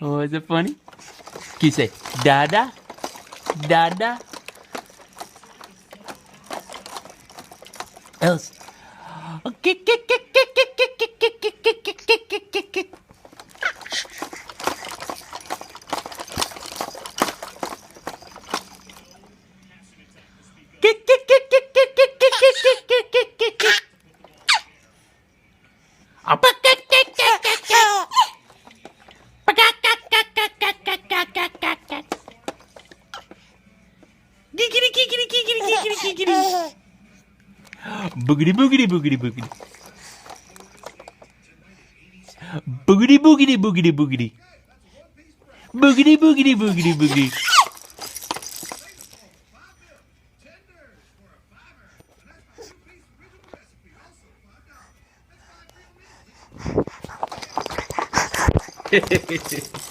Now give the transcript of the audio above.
Oh, is it funny? Can you say Dada? Dada? Else. Boogity boogity boogity boogity. Boogity boogity boogity boogity. Boogity boogity boogity boogity. Hehehehe